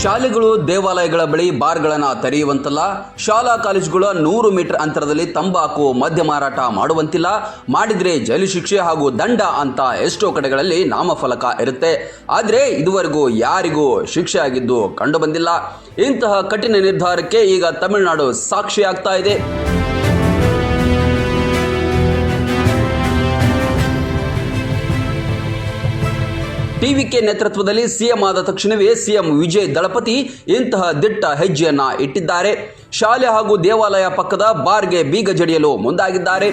ಶಾಲೆಗಳು ದೇವಾಲಯಗಳ ಬಳಿ ಬಾರ್ಗಳನ್ನು ತೆರೆಯುವಂತಲ್ಲ, ಶಾಲಾ ಕಾಲೇಜುಗಳ 100 ಮೀಟರ್ ಅಂತರದಲ್ಲಿ ತಂಬಾಕು ಮದ್ಯ ಮಾರಾಟ ಮಾಡುವಂತಿಲ್ಲ, ಮಾಡಿದ್ರೆ ಜೈಲು ಶಿಕ್ಷೆ ಹಾಗೂ ದಂಡ ಅಂತ ಎಷ್ಟೋ ಕಡೆಗಳಲ್ಲಿ ನಾಮಫಲಕ ಇರುತ್ತೆ. ಆದರೆ ಇದುವರೆಗೂ ಯಾರಿಗೂ ಶಿಕ್ಷೆ ಆಗಿದ್ದು ಕಂಡು ಬಂದಿಲ್ಲ. ಇಂತಹ ಕಠಿಣ ನಿರ್ಧಾರಕ್ಕೆ ಈಗ ತಮಿಳುನಾಡು ಸಾಕ್ಷಿಯಾಗ್ತಾ ಇದೆ. ಟಿವಿಕೆ ನೇತೃತ್ವದಲ್ಲಿ ಸಿಎಂ ಆದ ತಕ್ಷಣವೇ ಸಿಎಂ ವಿಜಯ್ ದಳಪತಿ ಇಂತಹ ದಿಟ್ಟ ಹೆಜ್ಜೆಯನ್ನ ಇಟ್ಟಿದ್ದಾರೆ. ಶಾಲೆ ಹಾಗೂ ದೇವಾಲಯ ಪಕ್ಕದ ಬಾರ್ಗೆ ಬೀಗ ಜಡಿಯಲು ಮುಂದಾಗಿದ್ದಾರೆ.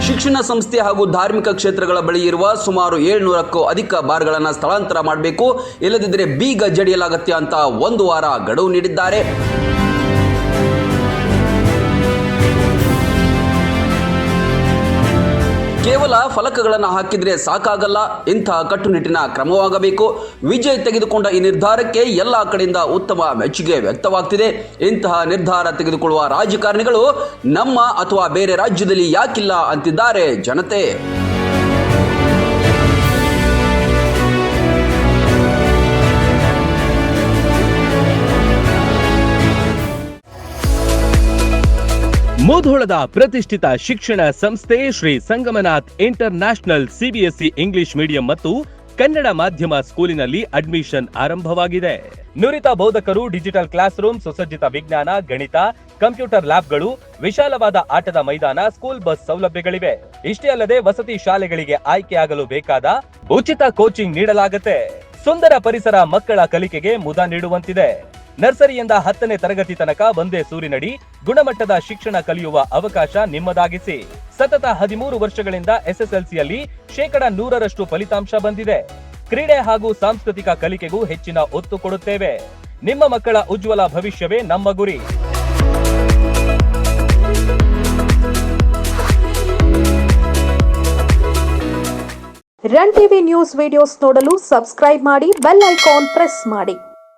ಶಿಕ್ಷಣ ಸಂಸ್ಥೆ ಹಾಗೂ ಧಾರ್ಮಿಕ ಕ್ಷೇತ್ರಗಳ ಬಳಿ ಇರುವ ಸುಮಾರು 700ಕ್ಕೂ ಅಧಿಕ ಬಾರ್ಗಳನ್ನು ಸ್ಥಳಾಂತರ ಮಾಡಬೇಕು, ಇಲ್ಲದಿದ್ದರೆ ಬೀಗ ಜಡಿಯಲಾಗತ್ತೆ ಅಂತ 1 ವಾರ ಗಡುವು ನೀಡಿದ್ದಾರೆ. ಕೇವಲ ಫಲಕಗಳನ್ನು ಹಾಕಿದ್ರೆ ಸಾಕಾಗಲ್ಲ, ಇಂತಹ ಕಟ್ಟುನಿಟ್ಟಿನ ಕ್ರಮವಾಗಬೇಕು. ವಿಜಯ್ ತೆಗೆದುಕೊಂಡ ಈ ನಿರ್ಧಾರಕ್ಕೆ ಎಲ್ಲ ಕಡೆಯಿಂದ ಉತ್ತಮ ಮೆಚ್ಚುಗೆ ವ್ಯಕ್ತವಾಗ್ತಿದೆ. ಇಂತಹ ನಿರ್ಧಾರ ತೆಗೆದುಕೊಳ್ಳುವ ರಾಜಕಾರಣಿಗಳು ನಮ್ಮ ಅಥವಾ ಬೇರೆ ರಾಜ್ಯದಲ್ಲಿ ಯಾಕಿಲ್ಲ ಅಂತಿದ್ದಾರೆ ಜನತೆ. ಮುಧೋಳದ ಪ್ರತಿಷ್ಠಿತ ಶಿಕ್ಷಣ ಸಂಸ್ಥೆ Shri Sangamnath international CBSE English medium ಮತ್ತು ಕನ್ನಡ ಮಾಧ್ಯಮ ಸ್ಕೂಲಿನಲ್ಲಿ ಅಡ್ಮಿಷನ್ ಆರಂಭವಾಗಿದೆ. ನುರಿತ ಬೋಧಕರು, ಡಿಜಿಟಲ್ ಕ್ಲಾಸ್ ರೂಮ್, ಸುಸಜ್ಜಿತ ವಿಜ್ಞಾನ, ಗಣಿತ, ಕಂಪ್ಯೂಟರ್ ಲ್ಯಾಬ್ಗಳು, ವಿಶಾಲವಾದ ಆಟದ ಮೈದಾನ, ಸ್ಕೂಲ್ ಬಸ್ ಸೌಲಭ್ಯಗಳಿವೆ. ಇಷ್ಟೇ ಅಲ್ಲದೆ ವಸತಿ ಶಾಲೆಗಳಿಗೆ ಆಯ್ಕೆಯಾಗಲು ಬೇಕಾದ ಉಚಿತ ಕೋಚಿಂಗ್ ನೀಡಲಾಗುತ್ತೆ. ಸುಂದರ ಪರಿಸರ ಮಕ್ಕಳ ಕಲಿಕೆಗೆ ಮುದ ನೀಡುವಂತಿದೆ. ನರ್ಸರಿಯಿಂದ 10ನೇ ತರಗತಿ ತನಕ ಒಂದೇ ಸೂರಿನಡಿ ಗುಣಮಟ್ಟದ ಶಿಕ್ಷಣ ಕಲಿಯುವ ಅವಕಾಶ ನಿಮ್ಮದಾಗಿಸಿ. ಸತತ 13 ವರ್ಷಗಳಿಂದ ಎಸ್ಎಸ್ಎಲ್ಸಿಯಲ್ಲಿ 100% ಫಲಿತಾಂಶ ಬಂದಿದೆ. ಕ್ರೀಡೆ ಹಾಗೂ ಸಾಂಸ್ಕೃತಿಕ ಕಲಿಕೆಗೂ ಹೆಚ್ಚಿನ ಒತ್ತು ಕೊಡುತ್ತೇವೆ. ನಿಮ್ಮ ಮಕ್ಕಳ ಉಜ್ವಲ ಭವಿಷ್ಯವೇ ನಮ್ಮ ಗುರಿ. ರನ್ ಟಿವಿ ನ್ಯೂಸ್ ವಿಡಿಯೋಸ್ ನೋಡಲು ಸಬ್ಸ್ಕ್ರೈಬ್ ಮಾಡಿ, ಬೆಲ್ ಐಕಾನ್ ಪ್ರೆಸ್ ಮಾಡಿ.